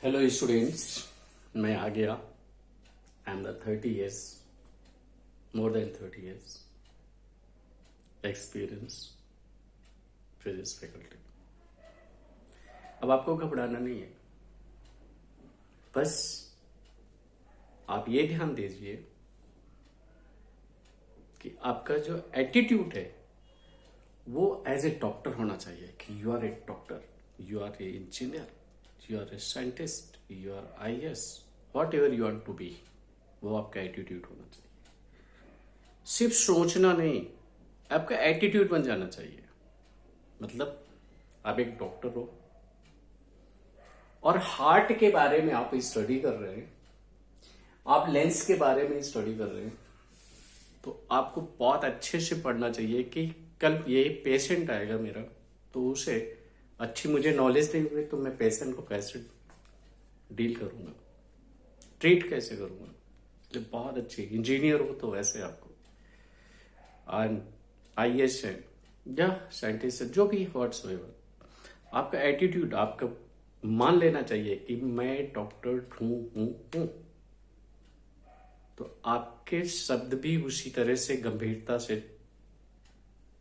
Hello students, मैं आ गया। I am the 30 years, more than 30 years experience physics faculty. अब आपको घबराना नहीं है, बस आप ये ध्यान दीजिए कि आपका जो एटीट्यूड है वो एज ए डॉक्टर होना चाहिए कि you are a doctor, you are a engineer, you are a scientist, you are IAS, whatever you want to be. वो आपका एटीट्यूड होना चाहिए। सिर्फ सोचना नहीं, आपका एटीट्यूड बन जाना चाहिए। मतलब आप एक डॉक्टर हो और हार्ट के बारे में आप स्टडी कर रहे हैं, आप लेंस के बारे में स्टडी कर रहे हैं, तो आपको बहुत अच्छे से पढ़ना चाहिए कि कल ये पेशेंट आएगा मेरा, तो उसे अच्छी मुझे नॉलेज नहीं हुई तो मैं पेशेंट को कैसे डील करूंगा, ट्रीट कैसे करूंगा। तो बहुत अच्छी इंजीनियर हो तो वैसे आपको IAS है या साइंटिस्ट है, जो भी व्हाट्स एवर, आपका एटीट्यूड आपका मान लेना चाहिए कि मैं डॉक्टर हूं। तो आपके शब्द भी उसी तरह से गंभीरता से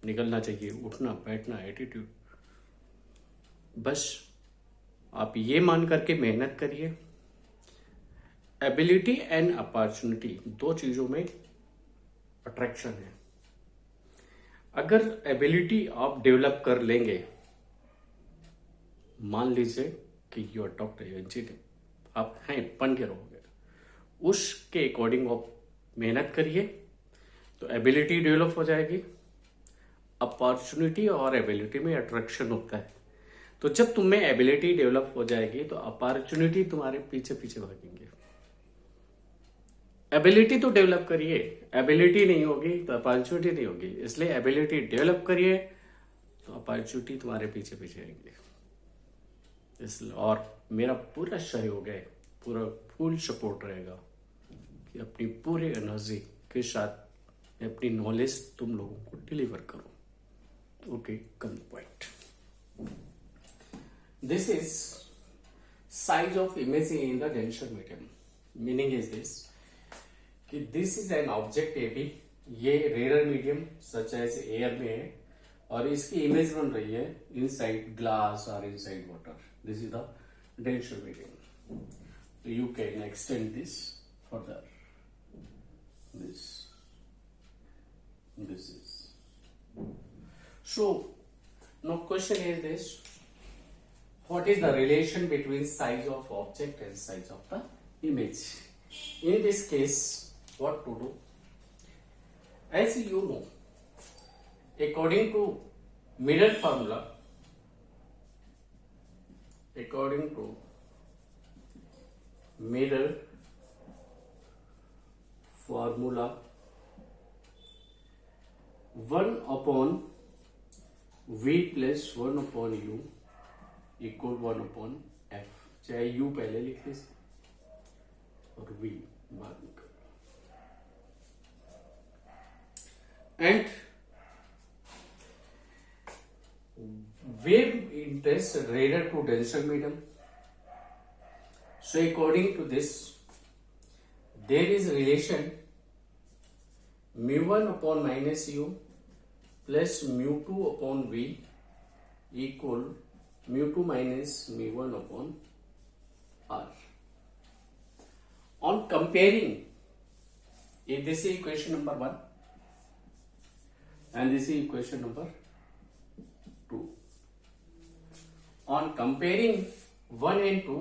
निकलना चाहिए, उठना बैठना एटीट्यूड। बस आप ये मान करके मेहनत करिए। एबिलिटी एंड अपॉर्चुनिटी, दो चीजों में अट्रैक्शन है। अगर एबिलिटी आप डेवलप कर लेंगे, मान लीजिए कि यू आर डॉक्टर या इंजीनियर, आप हैं बन के रहोगे, उसके अकॉर्डिंग आप मेहनत करिए तो एबिलिटी डेवलप हो जाएगी। अपॉर्चुनिटी और एबिलिटी में अट्रैक्शन होता है, तो जब तुम में एबिलिटी डेवलप हो जाएगी तो अपॉर्चुनिटी तुम्हारे पीछे पीछे भागेंगे। एबिलिटी तो डेवलप करिए, एबिलिटी नहीं होगी तो अपॉर्चुनिटी नहीं होगी, इसलिए एबिलिटी डेवलप करिए तो अपॉर्चुनिटी तुम्हारे पीछे पीछे आएंगे। इसलिए और मेरा पूरा सहयोग है, पूरा फुल सपोर्ट रहेगा कि अपनी पूरी एनर्जी के साथ मैं अपनी नॉलेज तुम लोगों को डिलीवर करूं। Okay, come point. This is size of image in the denser medium. Meaning is this कि this is an object AB, ये rare medium such as air में है और इसकी इमेज बन रही है इनसाइड ग्लास और inside water. This is the denser medium. So you can extend this further. This is. So now question is this: what is the relation between size of object and size of the image? In this case, what to do? As you know, according to Miller formula, Miller formula, 1 upon V plus 1 upon U equal 1 upon F। चाहे U पहले लिख लीजिए और V बाद में करो। And wave interest radar to denser medium. So according to this, there is relation mu1 upon minus U plus mu2 upon V equal mu2 minus mu1 upon R. On comparing, if this is equation number 1 and this is equation number 2. On comparing 1 and 2,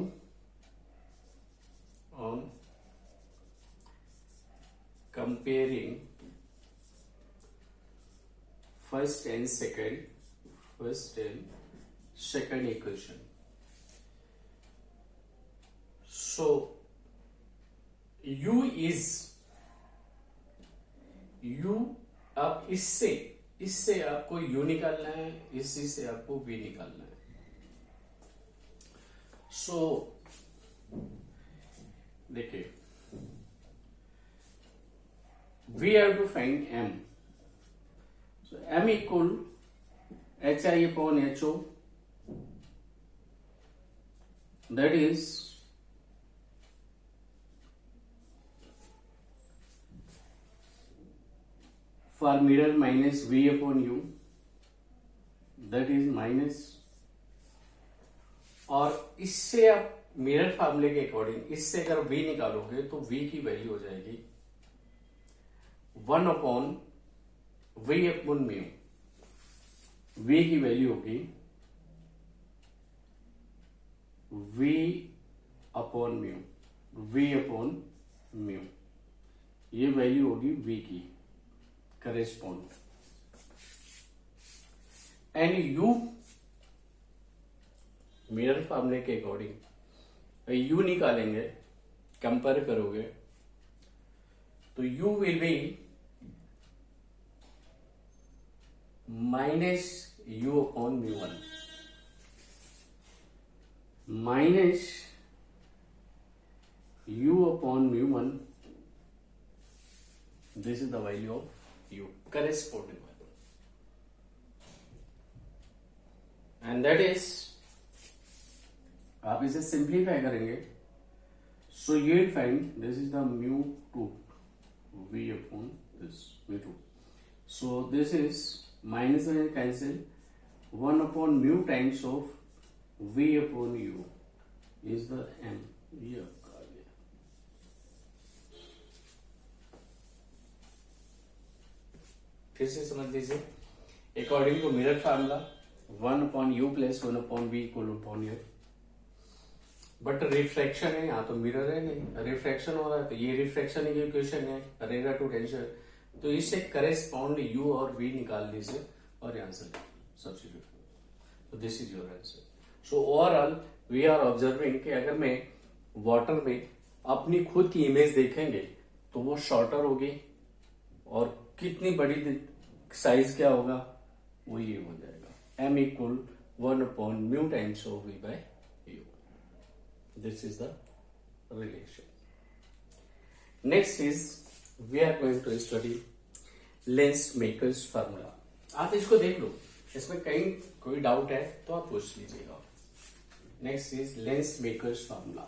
on comparing first and second equation, so U is U, अब इससे आपको U निकालना है, इसी से आपको V निकालना है। सो देखिए, we have to find M. So M equal HI upon HO, that is for mirror minus v upon u, that is minus, और इससे आप मिरर फार्मूले के अकॉर्डिंग इससे अगर v निकालोगे तो v की वैल्यू हो जाएगी 1 upon v upon mu. v की वैल्यू होगी v upon mu, v upon mu, ये वैल्यू होगी v की करेस्पॉन्ड। एंड u मिरर फार्मूले के अकॉर्डिंग u निकालेंगे, कंपेयर करोगे तो u will be minus u upon mu one, minus u upon mu one, this is the value of u, corresponding value, and that is, आप इसे simplify करेंगे, so you will find this is the mu two v upon this mu two, so this is minus में cancel, 1 upon mu times of v upon u is the m, ये आपका आ गया। फिर से समझ लीजिए, according to mirror formula 1 upon u plus 1 upon v equal upon u, but refraction है, यहाँ तो मिरर है नहीं, रिफ्रैक्शन हो रहा है, तो ये रिफ्रैक्शन की इक्वेशन है रेगा टू टेंशन, तो इससे करेस्पॉन्ड u और v निकाल लीजिए और आंसर सब्स्टिट्यूट, तो this is your answer. So overall we are observing कि अगर मैं वाटर में अपनी खुद की इमेज देखेंगे तो वो शॉर्टर होगी, और कितनी बड़ी साइज क्या होगा वो ये हो जाएगा m equal 1 upon mu times of v by u, this is the relation. Next is we are going to study Lensmaker's formula. आप इसको देख लो, इसमें कहीं कोई डाउट है तो आप पूछ लीजिएगा। Next is Lensmaker's formula.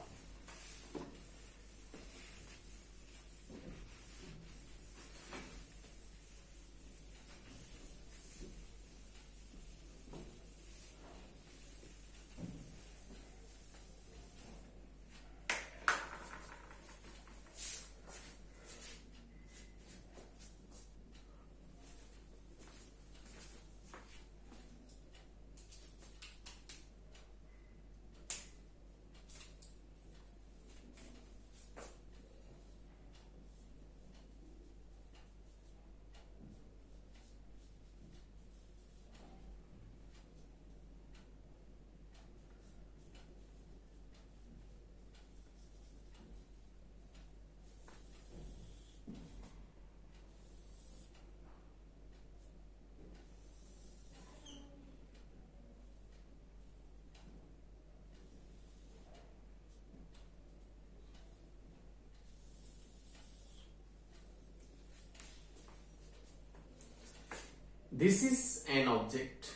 This is an object,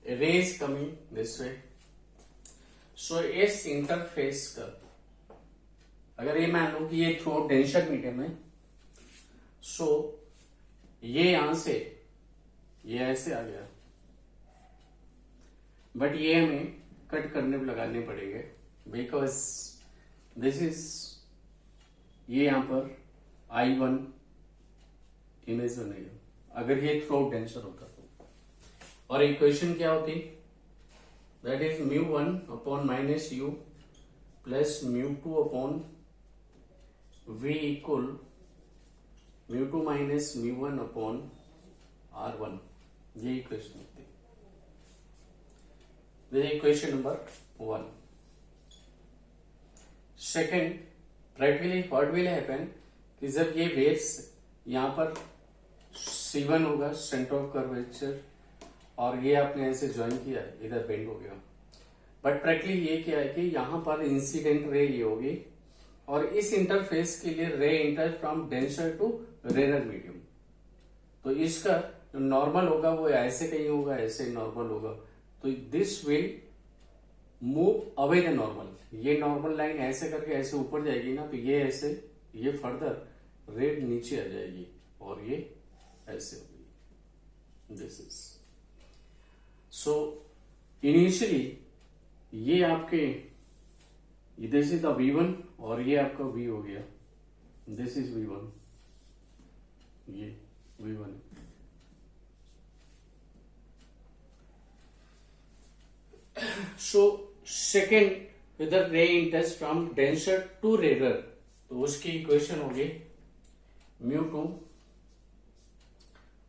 a ray is coming this way, so इस इंटरफेस का अगर ये मान लो कि ये थ्रू डेंसर मीडियम है, सो ये यहां से ये ऐसे आ गया, बट ये हमें कट करने पे लगाने पड़ेंगे, बिकॉज दिस इज, ये यहां पर I1 इमेज बनेगा अगर ये थ्रू डेंसर होता तो, और इक्वेशन क्या होती, that is mu 1 upon minus u plus mu 2 upon v equal mu 2 minus mu 1 upon r1, ये इक्वेशन होती है, equation number 1। Second, practically what will happen कि जब ये वेव्स यहां पर C1 होगा सेंटर ऑफ कर्वेचर, और ये आपने ऐसे ज्वाइन किया, इधर बेंड हो गया, बट प्रैक्टिकली ये क्या है कि यहां पर इंसिडेंट रे ये होगी, और इस इंटरफेस के लिए ray enter from denser to rare medium, तो इसका जो नॉर्मल होगा वो ऐसे कहीं होगा, ऐसे नॉर्मल होगा, तो this will move away the normal, ये नॉर्मल लाइन ऐसे करके ऐसे ऊपर जाएगी ना, तो ये ऐसे, ये फर्दर रेड नीचे आ जाएगी, और ये ऐसे हो गई। दिस इज सो इनिशियली ये आपके दिस इज द V1 और ये आपका V हो गया, दिस इज V1, ये V1। So second, whether ray enters from denser to rarer, तो उसकी इक्वेशन होगी μ2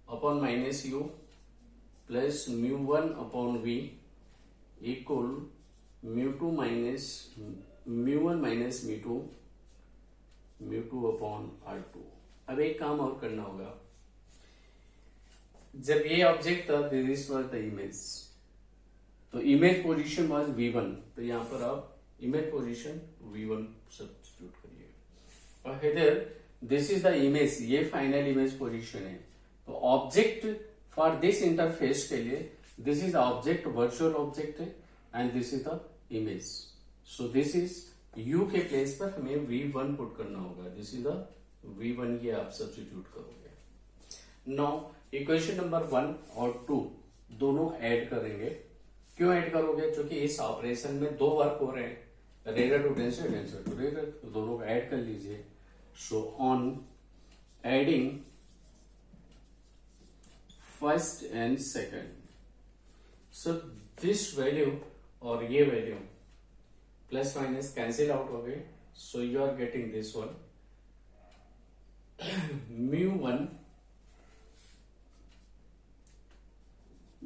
upon minus u plus μ1 upon v equal μ2 minus μ1 minus μ2 upon R2। अब एक काम और करना होगा, जब ये ऑब्जेक्ट था दिस वाज द इमेज, तो इमेज पोजीशन वाज V1, तो यहां पर आप इमेज पोजीशन V1 सब्स्टिट्यूट करिए, और इधर दिस इज द इमेज, ये फाइनल इमेज पोजीशन है। तो ऑब्जेक्ट फॉर दिस इंटरफेस के लिए this is object, virtual object है, and this is the image. So this is U के प्लेस पर हमें V1 पुट करना होगा, दिस इज द V1, ये आप सब्स्टिट्यूट करोगे। नाउ इक्वेशन नंबर 1 और 2 दोनों ऐड करेंगे। क्यों ऐड करोगे? क्योंकि इस ऑपरेशन में दो वर्क हो रहे हैं, rare to denser, denser to rare, तो दोनों को ऐड कर लीजिए। So on adding first and second, so this value और ये value plus minus cancel out हो गए, so you are getting this one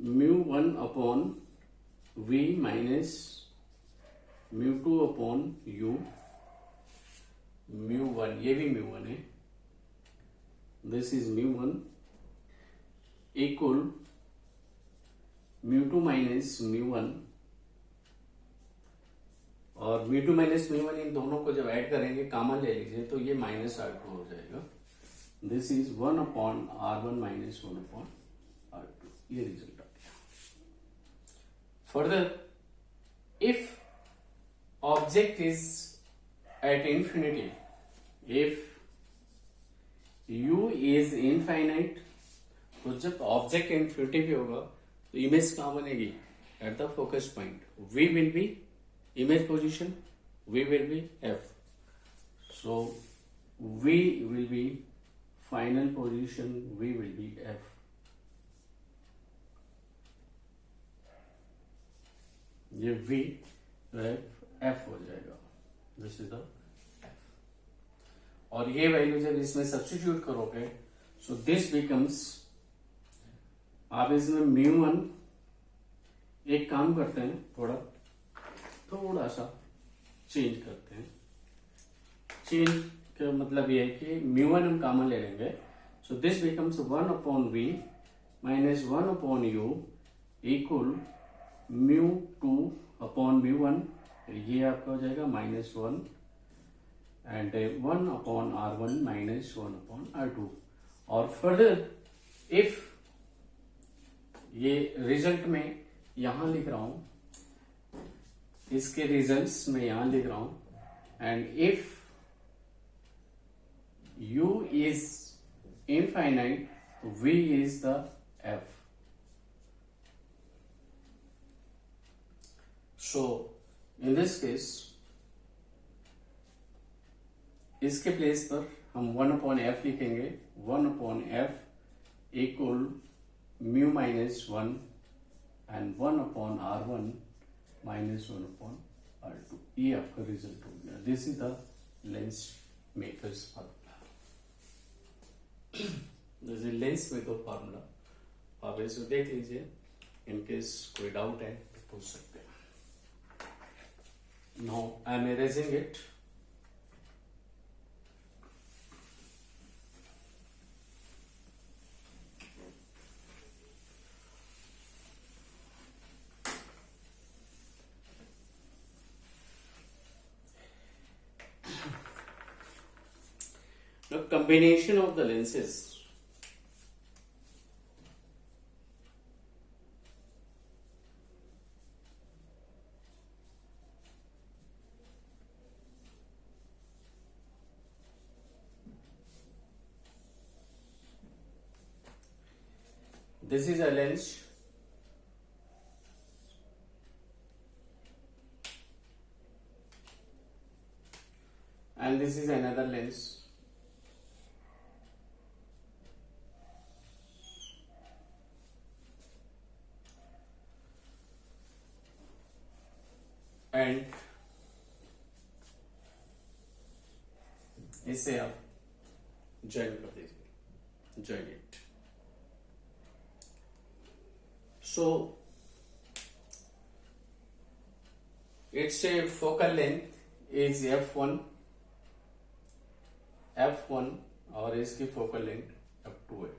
μ1 upon v minus μ2 upon u, μ1 ये भी μ1 है, दिस इज μ1 इक्वल μ2 माइनस μ1, और μ2 माइनस μ1 इन दोनों को जब ऐड करेंगे, कॉमन ले लीजिए, तो ये माइनस R2 हो जाएगा। This is 1 upon R1 minus 1 upon R2, ये रिजल्ट आ गया। Further, if object is at infinity, if u is infinite, तो जब ऑब्जेक्ट इनफिनिटी भी होगा तो इमेज कहां बनेगी? At the focus point. v will be image position, v will be f, so v will be final position, v will be f। ये v f हो जाएगा, दिस इज द f, और ये वैल्यू जब इसमें substitute करोगे, सो this becomes, आप इसमें μ1, एक काम करते हैं, थोड़ा सा चेंज करते हैं। चेंज का मतलब ये है कि μ1 हम कॉमन ले लेंगे, so this becomes 1 upon v minus 1 upon u equal μ2 upon μ1, ये आपका हो जाएगा -1 and 1 upon R1 minus 1 upon R2। और फर्दर इफ, ये रिजल्ट में यहां लिख रहा हूं, इसके रिजल्ट्स में यहां लिख रहा हूं, and if u is infinite, v is the f। So in this case, इसके प्लेस पर हम 1 अपॉन f लिखेंगे, 1 upon f equal mu minus 1 and 1 upon R1 minus 1 upon R2, ये आपका रिजल्ट हो गया। This is the lens makers formula, this is lens maker formula. आप इसे देख लीजिए, इनकेस कोई डाउट है तो पूछ सकते हैं। Now I am erasing it. Now combination of the lenses, this is a lens, and this is another lens, and इसे आप ज्वाइन कर दीजिए, join it. So it's a focal length is f1 और इसकी फोकल लेंथ f2 है.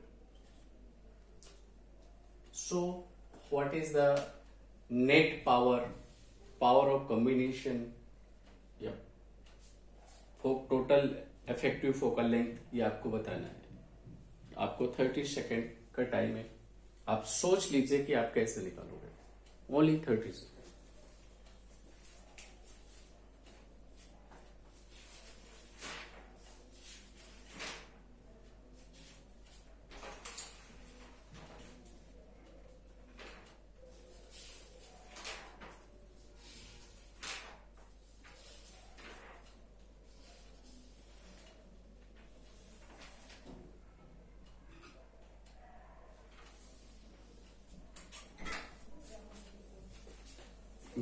So what is the net power of combination या total effective focal length, ये आपको बताना है. आपको 30 सेकेंड का टाइम है. आप सोच लीजिए कि आप कैसे निकालोगे. Only 30 second.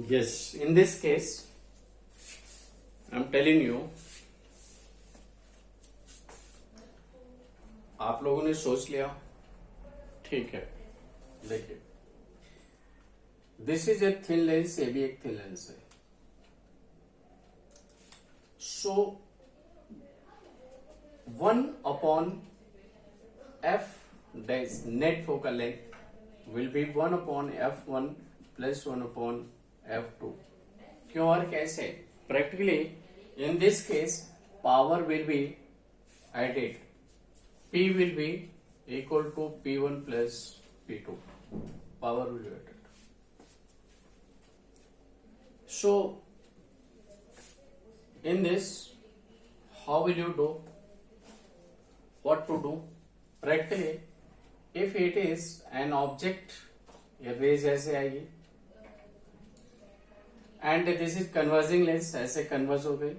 Yes, in this case, I'm telling you, आप लोगों ने सोच लिया, ठीक है. देखिए, this is a thin lens, ये भी एक थिन लेंस है. सो 1/f dash net focal length will be 1/f1 plus 1/f2. क्यों और कैसे? Practically, in this case, power will be added. P will be equal to P1 plus P2. Power will be added. So, in this, how will you do? What to do? Practically, if it is an object, ये raise ऐसे आएगी, and this is converging lens, ऐसे converge हो गई,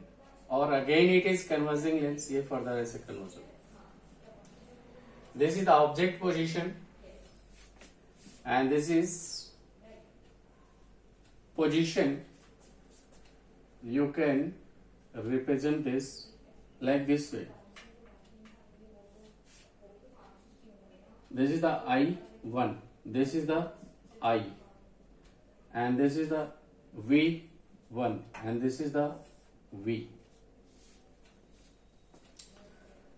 और again it is converging lens, ये further ऐसे converge हो गई. This is the object position and this is position. You can represent this like this way. This is the I1, this is the I, and this is the V1, and this is the V.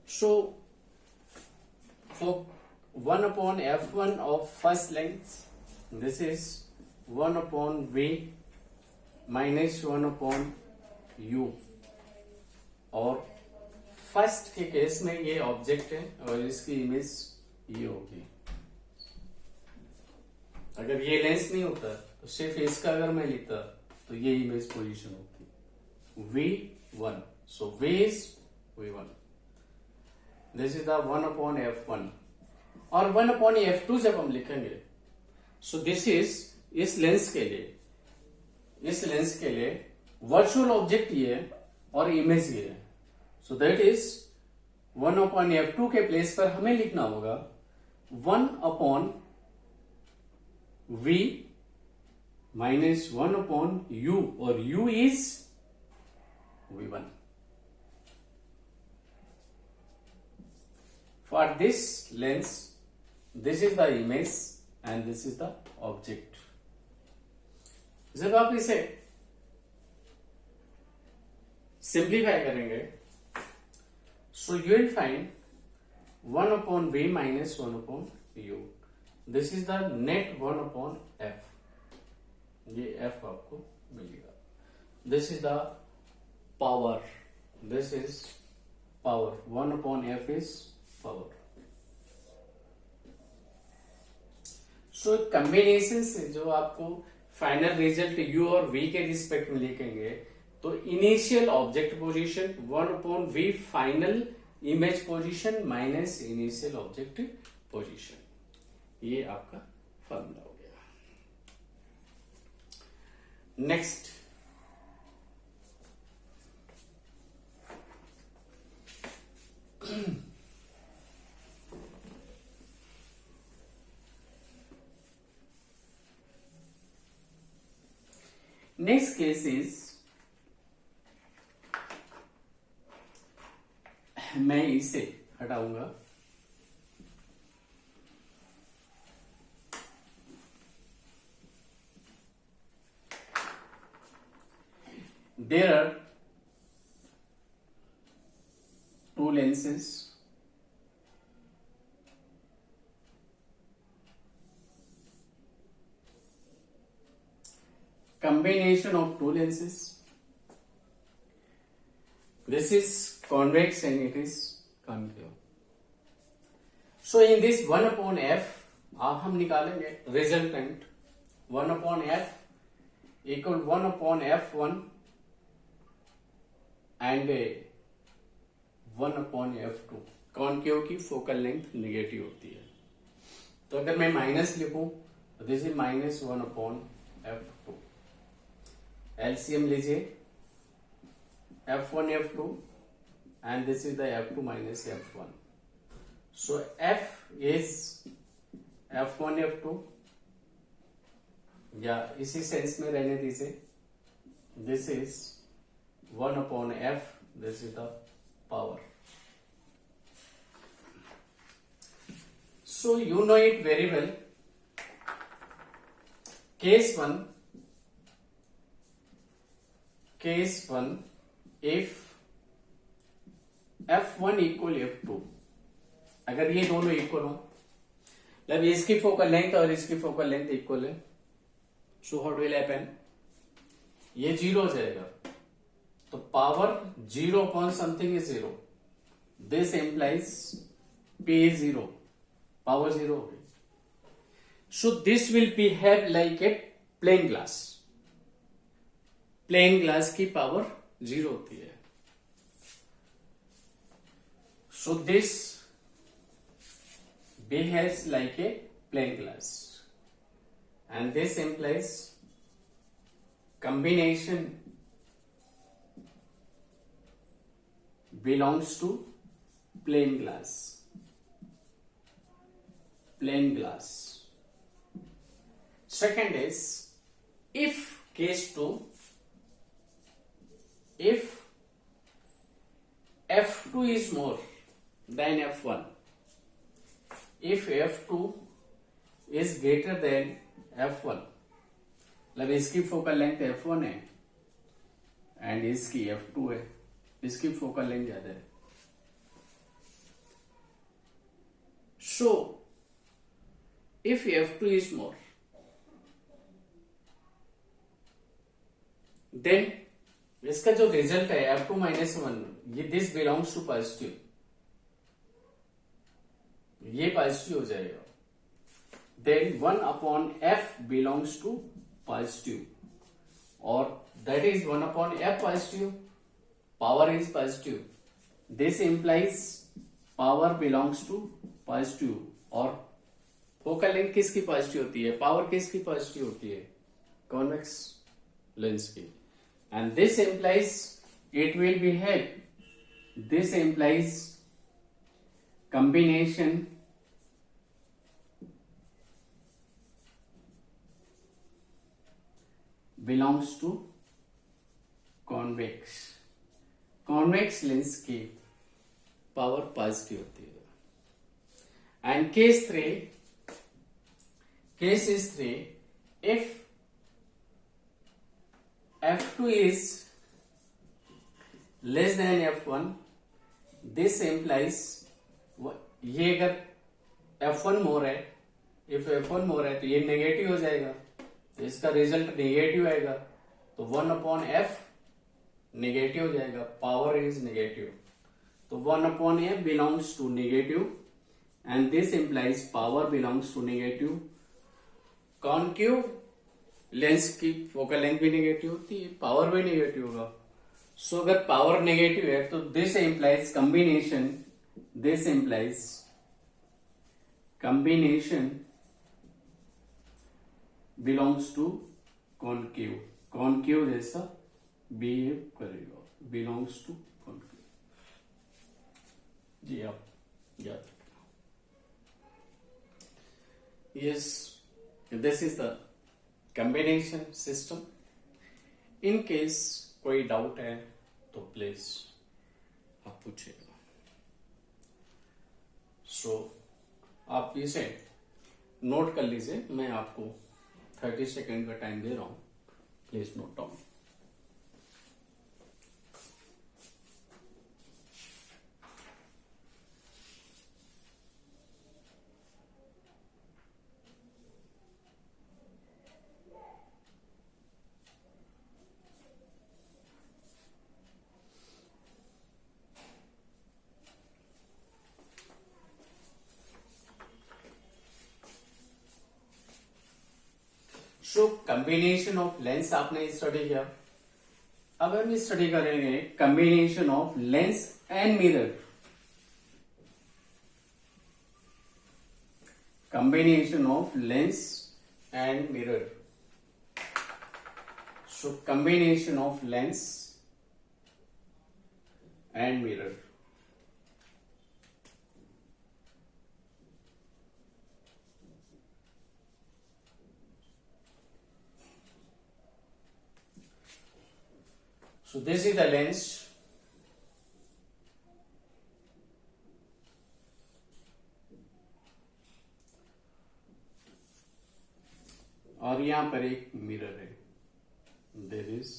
So for 1/f1 of first length, this is 1/v minus 1/u. और first के case में ये object है और इसकी image ये होगी. अगर ये लेंस नहीं होता तो सिर्फ इसका अगर मैं लिखता तो ये इमेज पोजीशन होती V1. So V is V1. This is the 1/f1. और 1/f2 जब हम लिखेंगे, सो दिस इज इस लेंस के लिए वर्चुअल ऑब्जेक्ट ये है और इमेज ये है. सो दैट इज 1/f2 के प्लेस पर हमें लिखना होगा 1/v minus 1/u, और u is V1. For this lens, this is the image and this is the object. जब आप इसे सिंप्लीफाई करेंगे, so you will find 1/v minus 1/u. This is the net 1/f. ये f आपको मिलेगा. This is the power. This is power. 1/f is power. So combination से जो आपको फाइनल रिजल्ट u और v के रिस्पेक्ट में लिखेंगे, तो initial object position 1/v final image position minus initial object position. ये आपका फॉर्मूला हो गया। नेक्स्ट, नेक्स्ट केस इज, मैं इसे हटाऊंगा, there are two lenses combination of two lenses, this is convex and it is concave. So in this 1 upon f हम निकालेंगे resultant 1 upon f equal 1 upon f1 and 1 upon f2। Concave की focal length negative होती है, तो अगर मैं minus लिखूं तो this is -1 upon f2। LCM लीजिए f1 f2 and this is the f2 minus f1। So f is f1 f2, या इसी सेंस में रहने दीजिए, this is 1 upon f, this is the power. So you know it very well. Case 1, if f1 equal f2, अगर ये दोनों equal हो, मतलब इसकी फोकल लेंथ और इसकी फोकल लेंथ इक्वल है, सो व्हाट विल हैपन, ये 0 हो जाएगा, तो power 0 upon something is 0, this implies P is 0, power 0 हो गई। So this will behave like a plane glass, plane glass की पावर 0 होती है। So this behaves like a plain glass, and this implies combination belongs to plain glass, plain glass। Second is, if case 2, if f2 is more than f1, if f2 is greater than f1, मतलब इसकी focal length f1 है and इसकी f2 है, इसकी focal length ज्यादा है। So if f2 is more, then इसका जो रिजल्ट है f2 minus 1, ये दिस बिलोंग्स टू पॉजिटिव, ये पॉजिटिव हो जाएगा, then 1 upon f belongs to positive, और that is 1 upon f positive, power is positive, this implies power belongs to positive, और focal length किसकी पॉजिटिव होती है, पावर किसकी पॉजिटिव होती है, कॉन्वेक्स लेंस की, and this implies it will behave, this implies combination belongs to convex, convex lens की power positive होती है। And case 3, case is 3, if f2 is less than f1, this implies, ये अगर f1 मोर है, if f1 मोर है तो ये negative हो जाएगा, तो इसका रिजल्ट नेगेटिव आएगा, तो 1 upon f नेगेटिव हो जाएगा, पावर इज नेगेटिव, तो 1 upon f belongs to negative, and this implies power belongs to negative. Concave lens की फोकल लेंथ भी नेगेटिव होती है, पावर भी नेगेटिव होगा। सो अगर पावर नेगेटिव है तो this implies combination, this implies combination belongs to concave, concave जैसा बिहेव करेगा, बिलोंग्स टू कॉनकेव। जी आप याद रखना। Yes, this is the combination system. In case कोई डाउट है तो प्लीज आप पूछिएगा। सो आप इसे नोट कर लीजिए, मैं आपको 30 सेकेंड का टाइम दे रहा हूं, please note down. So combination of lens आपने स्टडी किया। अब हम स्टडी करेंगे combination of lens and mirror. Combination of lens and mirror. So combination of lens and mirror. So this is the lens. और यहां पर एक मिरर है, there is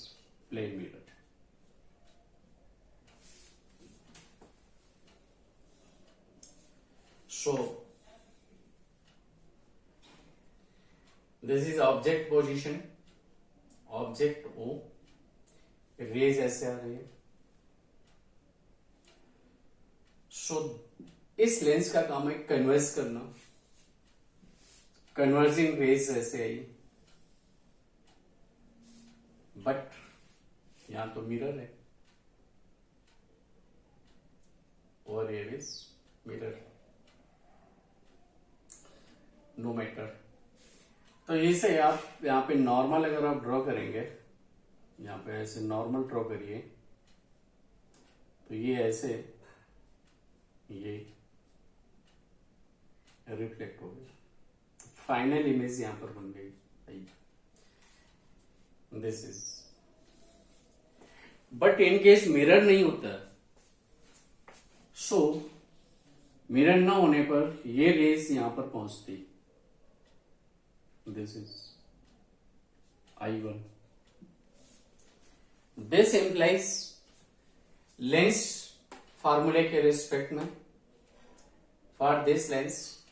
plane mirror. So this is object position, object O, rays ऐसे आ रही है। सो इस लेंस का काम है कन्वर्स करना, कन्वर्जिंग रेज ऐसे आई, बट यहां तो मिरर है और here is mirror, no matter. तो इसे आप यहां पे नॉर्मल अगर आप ड्रॉ करेंगे, यहां पे ऐसे नॉर्मल ड्रॉ करिए, तो ये ऐसे ये रिफ्लेक्ट हो गया, फाइनल इमेज यहां पर बन गई। This is, but in case mirror नहीं होता, सो मिरर ना होने पर ये रेस यहां पर पहुंचती। This is I1। This implies lens फार्मूले के रिस्पेक्ट में, for this lens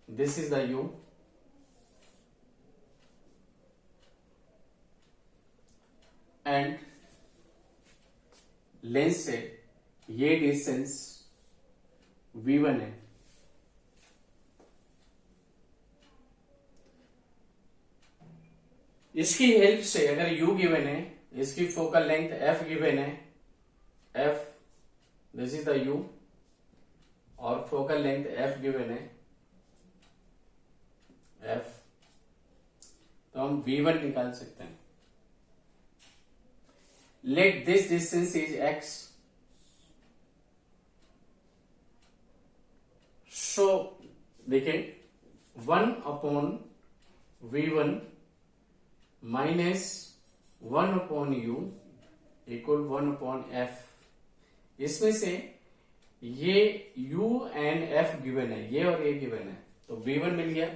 this is the U and lens से ये डिस्टेंस V1 है। इसकी हेल्प से अगर U गिवन है, इसकी फोकल लेंथ F गिवन है, F this is the U, और फोकल लेंथ F गिवन है F, तो हम V1 निकाल सकते हैं। Let this distance is X, सो देखिए 1/V1 minus 1/U equal 1/F। इसमें से ये U एंड F गिवन है, ये और ये गिवन है, तो V1 मिल गया।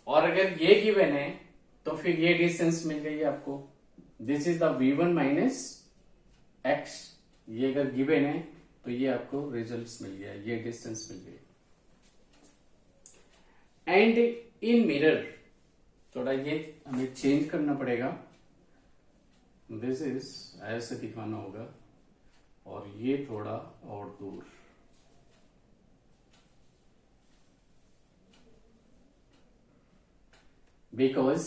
और अगर ये गिवन है तो फिर ये डिस्टेंस मिल गई आपको, this is the V1 minus X। ये अगर गिवन है तो ये आपको रिजल्ट्स मिल गया, ये डिस्टेंस मिल गई। एंड इन मिरर थोड़ा ये हमें चेंज करना पड़ेगा, दिस इज ऐसे दिखाना होगा और ये थोड़ा और दूर, बिकॉज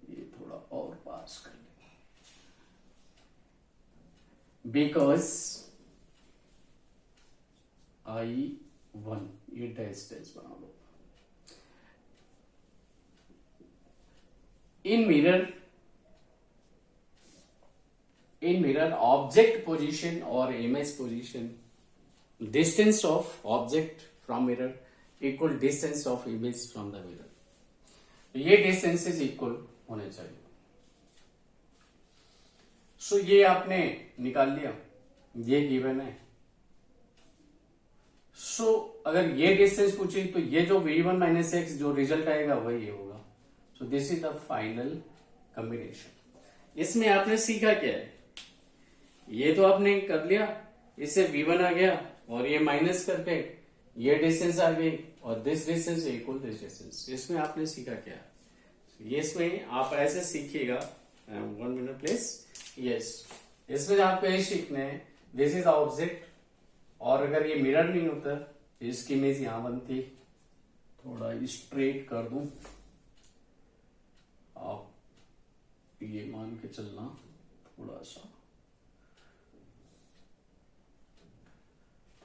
ये थोड़ा और पास कर लेंगे, बिकॉज I1 ये डैश डैश बना लो, in mirror object position or image position, distance of object from mirror equal distance of image from the mirror. ये डिस्टेंसेस इक्वल होने चाहिए. सो ये आपने निकाल लिया, ये गिवन है. सो अगर ये डिस्टेंस पूछे तो ये जो v1 माइनस एक्स जो रिजल्ट आएगा वही ये होगा. सो this is the final combination. इसमें आपने सीखा क्या है? ये तो आपने कर लिया, इससे v1 आ गया और ये माइनस करके ये डिस्टेंस आ गई और this distance equal this distance. इसमें आपने सीखा क्या? ये इसमें आप ऐसे सीखिएगा. 1 मिनट प्लीज. यस, इसमें आपको ये सीखना है दिस इज ऑब्जेक्ट, और अगर ये मिरर नहीं होता तो इसकी इमेज यहां बनती. थोड़ा स्ट्रेट कर दूं, आप ये मान के चलना.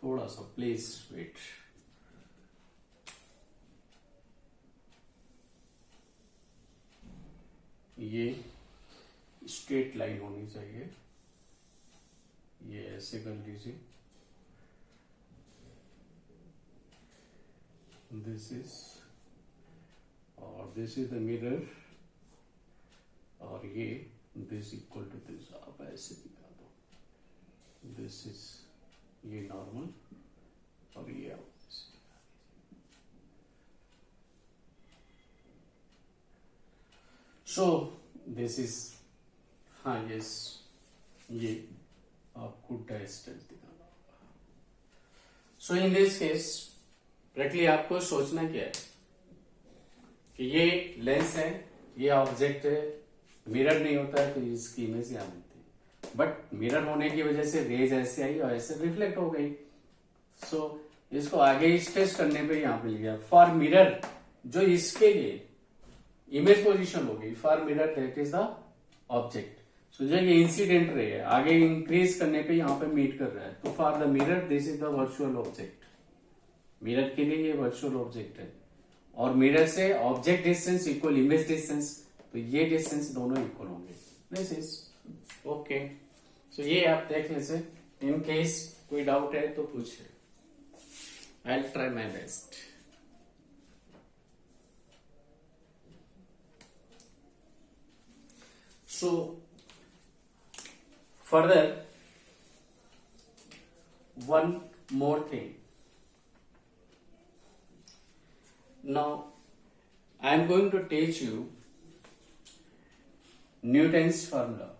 थोड़ा सा प्लीज वेट. ये स्ट्रेट लाइन होनी चाहिए. ये ऐसे कर लीजिए. दिस इज और दिस इज द मिरर, और ये दिस इक्वल टू दिस. आप ऐसे दिखा दो. दिस इज ये नॉर्मल और ये आप सो दिस इज. हाँ यस, ये आपको डैश दिखाना होगा. सो इन दिस केस डायरेक्टली आपको सोचना क्या है कि ये लेंस है, ये ऑब्जेक्ट है. मिरर नहीं होता है तो इसकी इमेज यहाँ मिलती है, बट मिरर होने की वजह से रेज ऐसे आई और ऐसे रिफ्लेक्ट हो गई. सो इसको आगे स्ट्रेच करने पे यहाँ मिल गया. फॉर मिरर जो इसके लिए इमेज पोजीशन होगी, for mirror that is the object. So जो ये इंसिडेंट रे है आगे इंक्रीज करने पे यहाँ पे मीट कर रहा है, तो for the mirror this is the virtual object. Mirror के लिए ये वर्चुअल ऑब्जेक्ट है, और मिरर से object distance equal image distance, तो ये डिस्टेंस दोनों इक्वल होंगे. This is okay. सो ये आप देख लीजिए. इन केस कोई डाउट है तो पूछिए. I will try my best. So further, one more thing. Now I am going to teach you Newton's formula.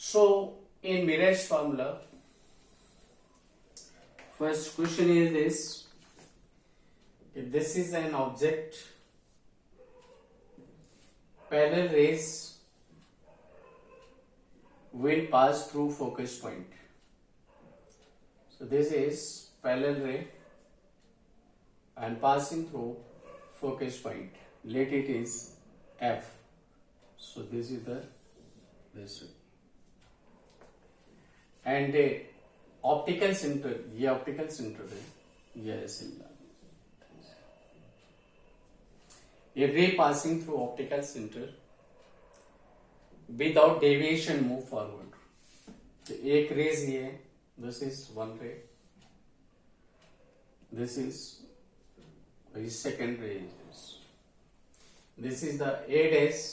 So in Mirage formula, first question is this: if this is an object, parallel rays will pass through focus point. So this is parallel ray and passing through focus point. Let it is F. So this is the this way. And optical centre, ये optical centre है, ये ऐसे मिला a ray passing through optical center without deviation move forward. तो एक raise ये, this is one ray, this is second ray, this is the A dash,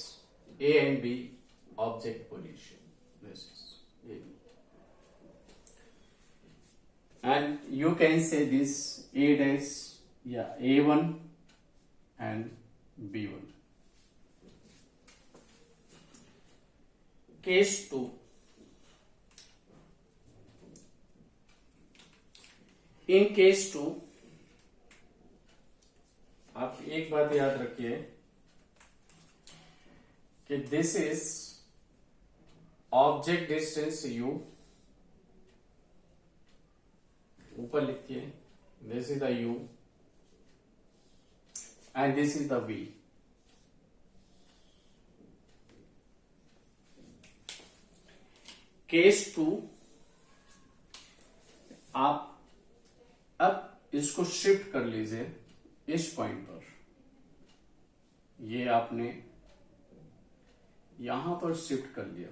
A and B object position, this is A. And you can say this A dash, yeah, A1 and B1. Case 2. In case 2, आप एक बात याद रखिए कि this is object distance U, ऊपर लिखिए, this is the U and this is the V. Case 2, आप अब इसको शिफ्ट कर लीजिए इस पॉइंट पर, ये आपने यहां पर शिफ्ट कर लिया,